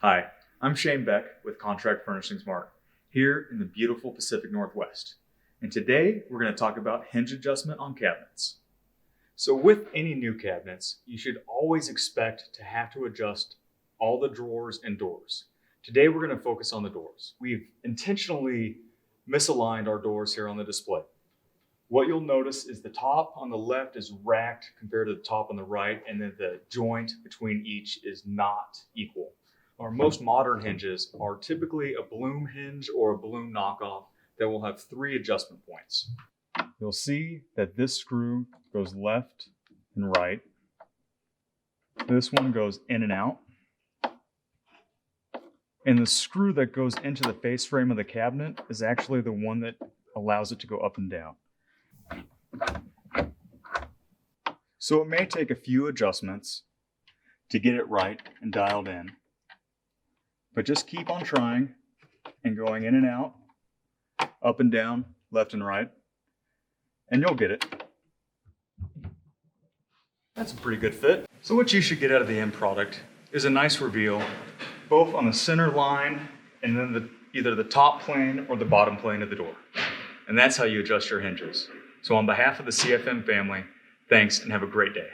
Hi, I'm Shane Beck with Contract Furnishings Mart here in the beautiful Pacific Northwest. And today we're going to talk about hinge adjustment on cabinets. So with any new cabinets, you should always expect to have to adjust all the drawers and doors. Today we're going to focus on the doors. We've intentionally misaligned our doors here on the display. What you'll notice is the top on the left is racked compared to the top on the right, and then the joint between each is not equal. Our most modern hinges are typically a Bloom hinge or a Bloom knockoff that will have 3 adjustment points. You'll see that this screw goes left and right. This one goes in and out. And the screw that goes into the face frame of the cabinet is actually the one that allows it to go up and down. So it may take a few adjustments to get it right and dialed in, but just keep on trying and going in and out, up and down, left and right, and you'll get it. That's a pretty good fit. So what you should get out of the end product is a nice reveal, both on the center line and then either the top plane or the bottom plane of the door. And that's how you adjust your hinges. So on behalf of the CFM family, thanks and have a great day.